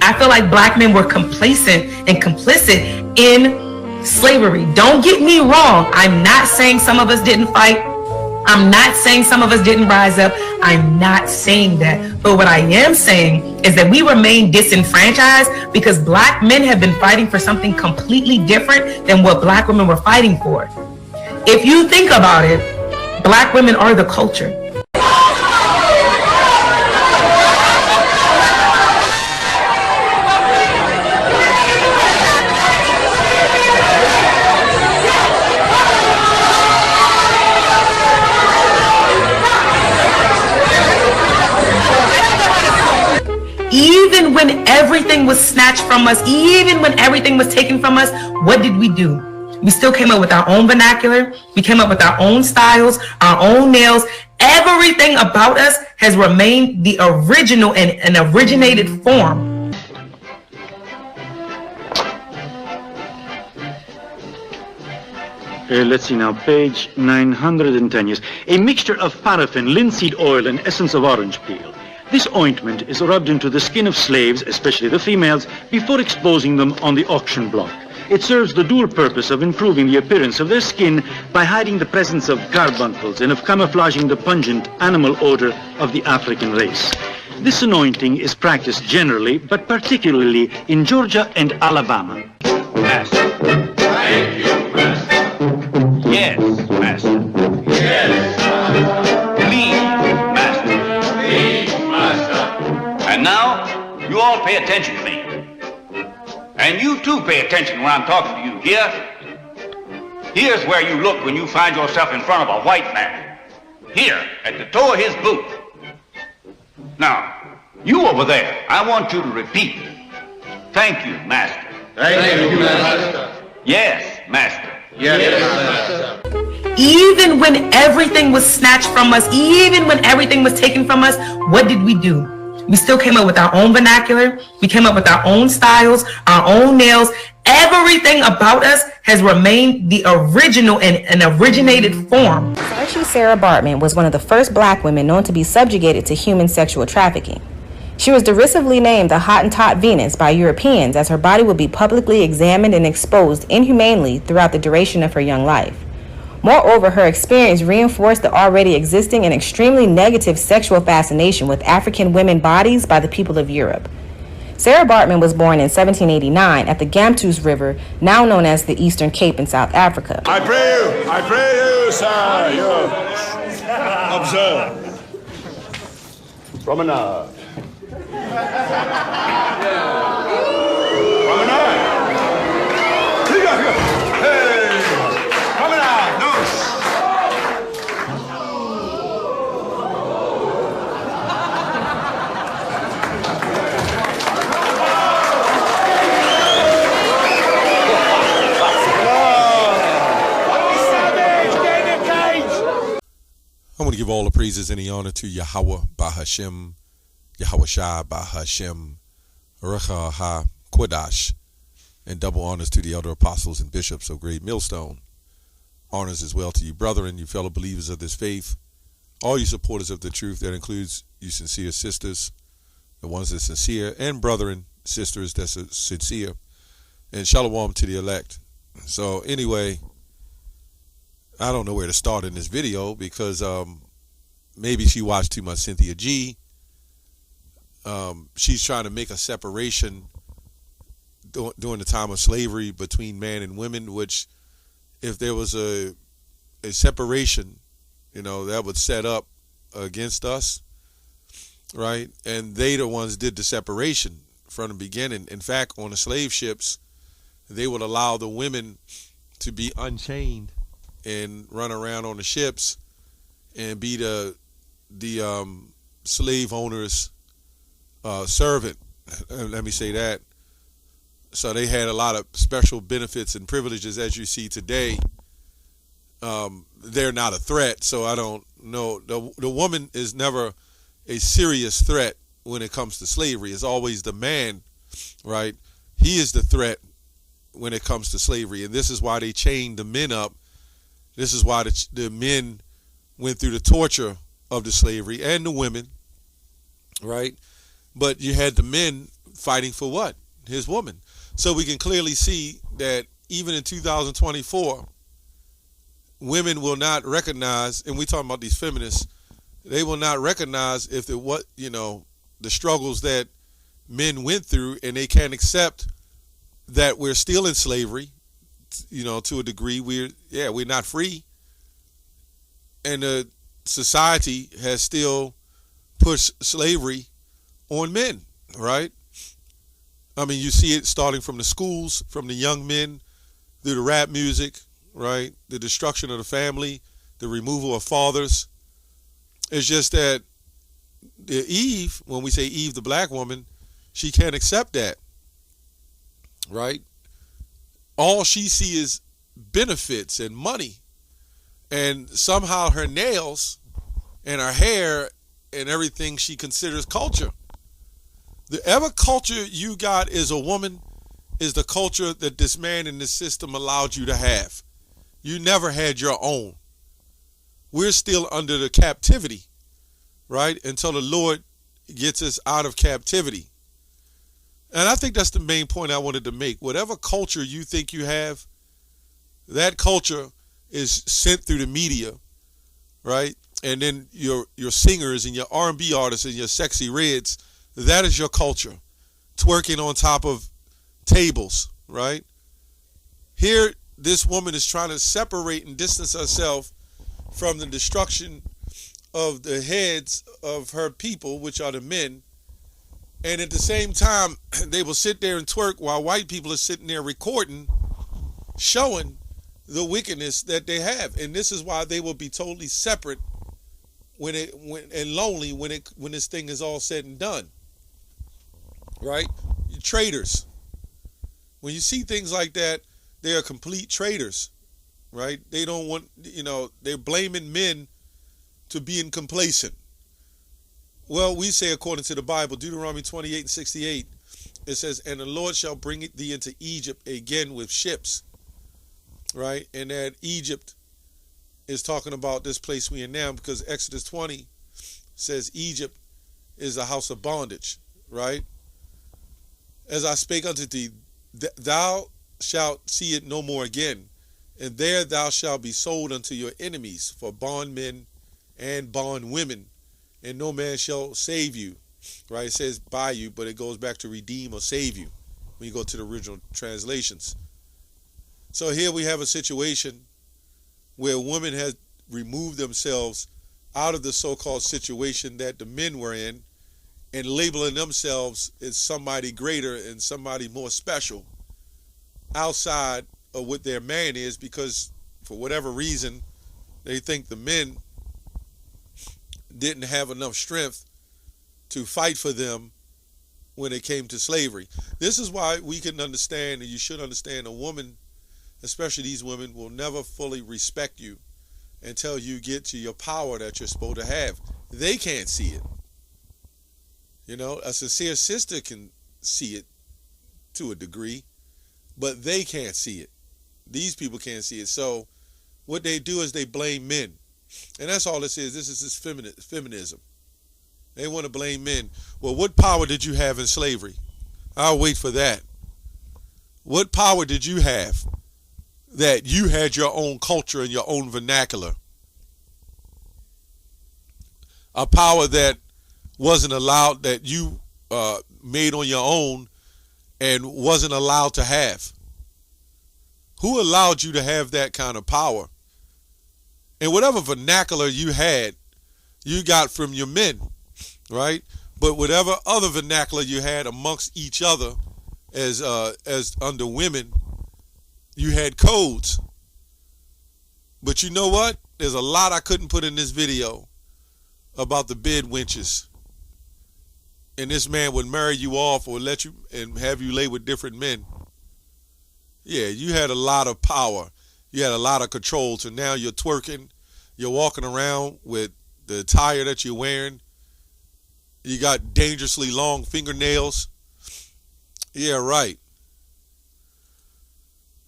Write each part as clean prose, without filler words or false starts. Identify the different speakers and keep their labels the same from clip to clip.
Speaker 1: I feel like black men were complacent and complicit in slavery. Don't get me wrong. I'm not saying some of us didn't fight. I'm not saying some of us didn't rise up. I'm not saying that. But what I am saying is that we remain disenfranchised because black men have been fighting for something completely different than what black women were fighting for. If you think about it, black women are the culture. Even when everything was snatched from us, even when everything was taken from us, what did we do? We still came up with our own vernacular. We came up with our own styles, our own nails. Everything about us has remained the original and an originated form.
Speaker 2: Let's see now, page 910, yes. A mixture of paraffin, linseed oil, and essence of orange peel. This ointment is rubbed into the skin of slaves, especially the females, before exposing them on the auction block. It serves the dual purpose of improving the appearance of their skin by hiding the presence of carbuncles and of camouflaging the pungent animal odor of the African race. This anointing is practiced generally, but particularly in Georgia and Alabama.
Speaker 3: Master. Thank you, Master. Yes, Master. Yes, Master. Please, Master. Please, Master. And now, you all pay attention to me. And you too pay attention when I'm talking to you. Here's where you look when you find yourself in front of a white man. Here, at the toe of his boot. Now, you over there, I want you to repeat. Thank you, Master.
Speaker 4: Thank you, Master.
Speaker 3: Yes, Master.
Speaker 4: Yes, Master.
Speaker 1: Even when everything was snatched from us, even when everything was taken from us, what did we do? We still came up with our own vernacular. We came up with our own styles, our own nails. Everything about us has remained the original and an originated form.
Speaker 5: Saoirse Sarah Baartman was one of the first black women known to be subjugated to human sexual trafficking. She was derisively named the Hottentot Venus by Europeans, as her body would be publicly examined and exposed inhumanely throughout the duration of her young life. Moreover, her experience reinforced the already existing and extremely negative sexual fascination with African women bodies by the people of Europe. Sarah Baartman was born in 1789 at the Gamtoos River, now known as the Eastern Cape in South Africa.
Speaker 4: I pray you, sir, you observe. Promenade. Promenade. Hey, promenade, no.
Speaker 6: I want to give all the praises and the honor to Yahweh Bahashem, Yahweh Shai Bahashem, Recha Ha Kodash, and double honors to the elder apostles and bishops of Great Millstone. Honors as well to you, brethren, you fellow believers of this faith, all you supporters of the truth. That includes you sincere sisters, the ones that are sincere, and brethren, sisters that are sincere, and shalom to the elect. So anyway, I don't know where to start in this video because maybe she watched too much Cynthia G. She's trying to make a separation during the time of slavery between man and women, which if there was a separation, that would set up against us, right? And they the ones did the separation from the beginning. In fact, on the slave ships, they would allow the women to be unchained and run around on the ships and be the slave owner's servant. Let me say that. So they had a lot of special benefits and privileges, as you see today. They're not a threat, so I don't know. The woman is never a serious threat when it comes to slavery. It's always the man, right? He is the threat when it comes to slavery, and this is why they chained the men up. This is why the men went through the torture of the slavery, and the women, right? But you had the men fighting for what? His woman. So we can clearly see that even in 2024, women will not recognize, and we talking about these feminists, they will not recognize if the struggles that men went through, and they can't accept that we're still in slavery, to a degree. We're not free, and the society has still pushed slavery on men, right? I mean, you see it starting from the schools, from the young men, through the rap music, right? The destruction of the family, the removal of fathers. It's just that Eve, when we say Eve, the black woman, she can't accept that, right? All she sees is benefits and money. And somehow her nails and her hair and everything she considers culture. The ever culture you got as a woman is the culture that this man in this system allowed you to have. You never had your own. We're still under the captivity, right? Until the Lord gets us out of captivity. And I think that's the main point I wanted to make. Whatever culture you think you have, that culture is sent through the media, right? And then your singers and your R&B artists and your sexy reds, that is your culture. Twerking on top of tables, right? Here, this woman is trying to separate and distance herself from the destruction of the heads of her people, which are the men. And at the same time, they will sit there and twerk while white people are sitting there recording, showing the wickedness that they have. And this is why they will be totally separate and lonely when this thing is all said and done. Right? Traitors. When you see things like that, they are complete traitors. Right? They don't want, they're blaming men to being complacent. Well, we say according to the Bible, Deuteronomy 28:68, it says, and the Lord shall bring thee into Egypt again with ships. Right? And that Egypt is talking about this place we are now, because Exodus 20 says Egypt is a house of bondage. Right? As I spake unto thee, thou shalt see it no more again, and there thou shalt be sold unto your enemies for bondmen and bondwomen, and no man shall save you. Right? It says buy you, but it goes back to redeem or save you when you go to the original translations. So here we have a situation where women have removed themselves out of the so-called situation that the men were in, and labeling themselves as somebody greater and somebody more special outside of what their man is, because for whatever reason they think the men didn't have enough strength to fight for them when it came to slavery. This is why we can understand, and you should understand, a woman, especially these women, will never fully respect you until you get to your power that you're supposed to have. They can't see it. A sincere sister can see it to a degree, but they can't see it. These people can't see it. So what they do is they blame men. And that's all this is. This is this feminism. They want to blame men. Well, what power did you have in slavery? I'll wait for that. What power did you have that you had your own culture and your own vernacular? A power that wasn't allowed, that you made on your own and wasn't allowed to have. Who allowed you to have that kind of power? And whatever vernacular you had, you got from your men, right? But whatever other vernacular you had amongst each other as under women, you had codes. But you know what? There's a lot I couldn't put in this video about the bed wenches. And this man would marry you off or let you and have you lay with different men. Yeah, you had a lot of power. You had a lot of control. So now you're twerking. You're walking around with the attire that you're wearing. You got dangerously long fingernails. Yeah, right.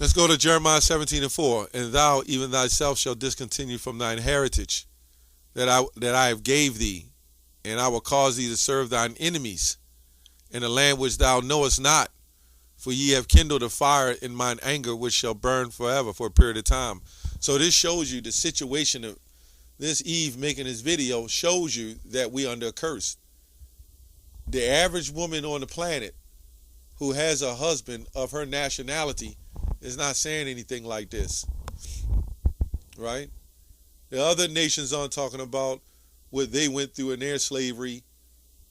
Speaker 6: Let's go to Jeremiah 17:4. And thou, even thyself, shalt discontinue from thine heritage that I have gave thee, and I will cause thee to serve thine enemies, in a land which thou knowest not, for ye have kindled a fire in mine anger, which shall burn forever, for a period of time. So this shows you the situation of this Eve making this video shows you that we under a curse. The average woman on the planet who has a husband of her nationality is not saying anything like this, right? The other nations aren't talking about what they went through in their slavery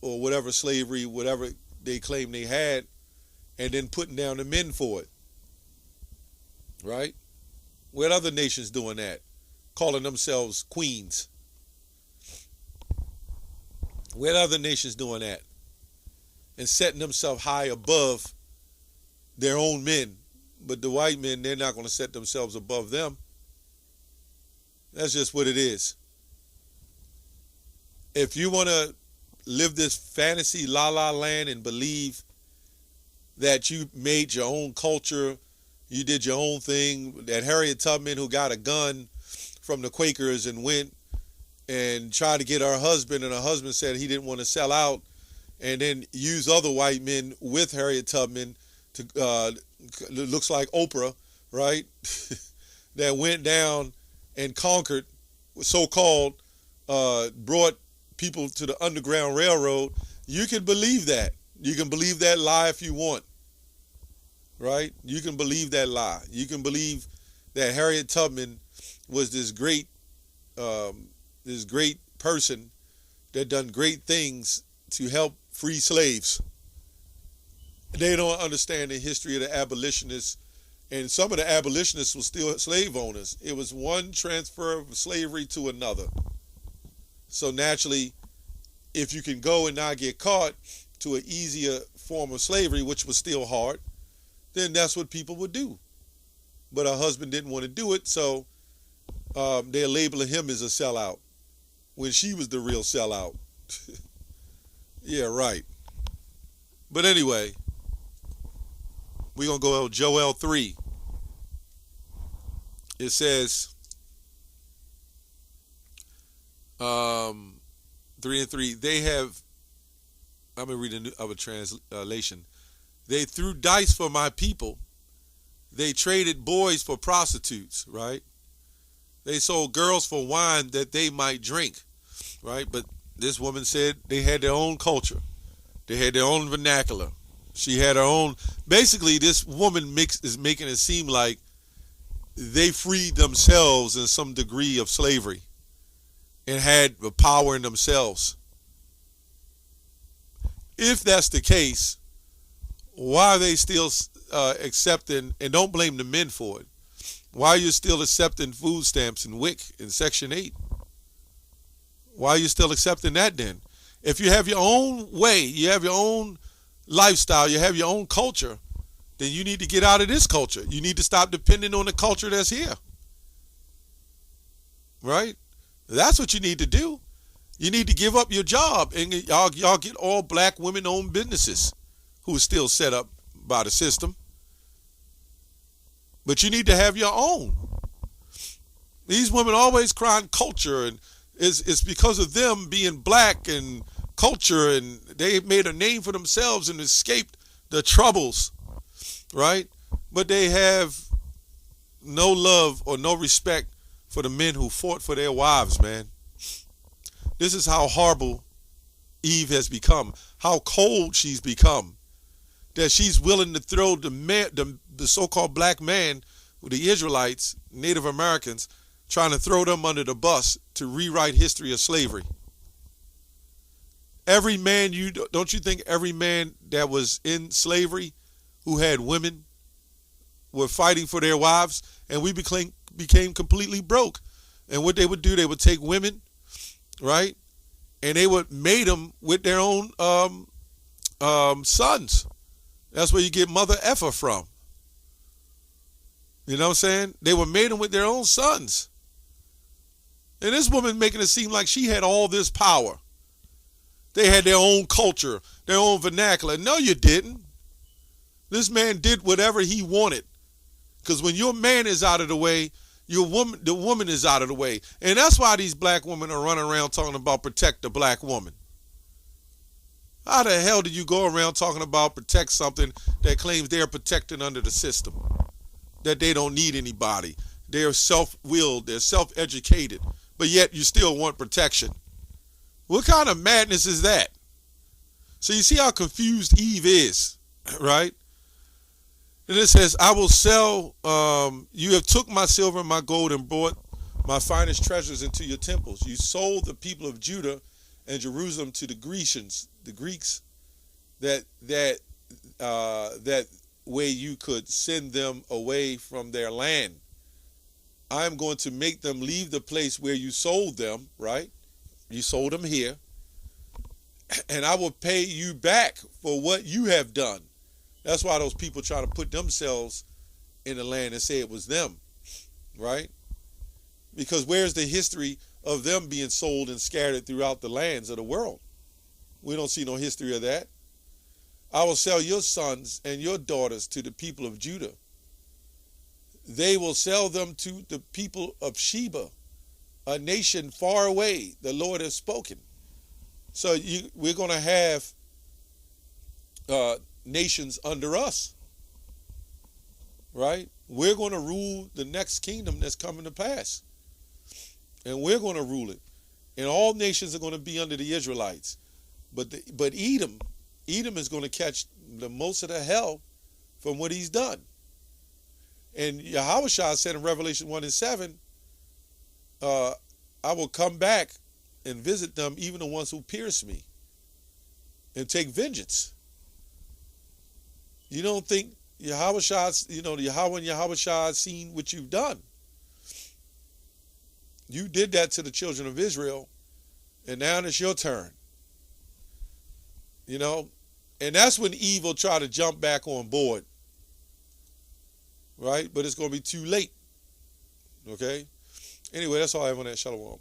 Speaker 6: or whatever slavery, whatever they claim they had, and then putting down the men for it, right? What other nations doing that? Calling themselves queens. What other nations doing that? And setting themselves high above their own men. But the white men, they're not going to set themselves above them. That's just what it is. If you want to live this fantasy la-la land and believe that you made your own culture, you did your own thing, that Harriet Tubman, who got a gun from the Quakers and went and tried to get her husband, and her husband said he didn't want to sell out, and then use other white men with Harriet Tubman to looks like Oprah, right? That went down and conquered, so-called, brought people to the Underground Railroad. You can believe that. You can believe that lie if you want, right? You can believe that lie. You can believe that Harriet Tubman was this great person that done great things to help free slaves. They don't understand the history of the abolitionists, and some of the abolitionists were still slave owners. It was one transfer of slavery to another. So naturally, if you can go and not get caught to an easier form of slavery, which was still hard, then that's what people would do. But her husband didn't want to do it, so they're labeling him as a sellout when she was the real sellout. Yeah, right. But anyway, we're going to go to Joel 3. It says, 3 and 3, they have, I'm going to read a new other translation. They threw dice for my people. They traded boys for prostitutes, right? They sold girls for wine that they might drink, right? But this woman said they had their own culture. They had their own vernacular. She had her own. Basically, this woman is making it seem like they freed themselves in some degree of slavery and had the power in themselves. If that's the case, why are they still accepting, and don't blame the men for it, why are you still accepting food stamps and WIC in Section 8? Why are you still accepting that then? If you have your own way, you have your own lifestyle, you have your own culture, then you need to get out of this culture. You need to stop depending on the culture that's here. Right? That's what you need to do. You need to give up your job, and y'all get all black women-owned businesses who are still set up by the system. But you need to have your own. These women always crying culture, and it's because of them being black and culture, and they made a name for themselves and escaped the troubles, right? But they have no love or no respect for the men who fought for their wives, man. This is how horrible Eve has become, how cold she's become, that she's willing to throw the so-called black man, the Israelites, Native Americans, trying to throw them under the bus to rewrite history of slavery. Every man, don't you think every man that was in slavery who had women were fighting for their wives, and we became completely broke? And what they would do, they would take women, right, and they would mate them with their own sons. That's where you get mother effer from. You know what I'm saying? They were mating with their own sons. And this woman making it seem like she had all this power. They had their own culture, their own vernacular. No, you didn't. This man did whatever he wanted. Because when your man is out of the way, the woman is out of the way. And that's why these black women are running around talking about protect the black woman. How the hell do you go around talking about protect something that claims they're protected under the system? That they don't need anybody. They're self-willed, they're self-educated, but yet you still want protection. What kind of madness is that? So you see how confused Eve is, right? And it says, I will sell, you have took my silver and my gold and brought my finest treasures into your temples. You sold the people of Judah and Jerusalem to the Grecians, the Greeks, that way you could send them away from their land. I'm going to make them leave the place where you sold them, right? You sold them here. And I will pay you back for what you have done. That's why those people try to put themselves in the land and say it was them, right? Because where's the history of them being sold and scattered throughout the lands of the world? We don't see no history of that. I will sell your sons and your daughters to the people of Judah. They will sell them to the people of Sheba, a nation far away. The Lord has spoken. So we're going to have nations under us, right? We're going to rule the next kingdom that's coming to pass. And we're going to rule it. And all nations are going to be under the Israelites. But Edom is going to catch the most of the hell from what he's done. And Yahushua said in Revelation 1:7, I will come back and visit them, even the ones who pierce me, and take vengeance. You don't think Yahushua, Yahweh and Yahushua seen what you've done? You did that to the children of Israel, and now it's your turn. And that's when evil try to jump back on board, right? But it's going to be too late, okay? Anyway, that's all I have on that. Shalom.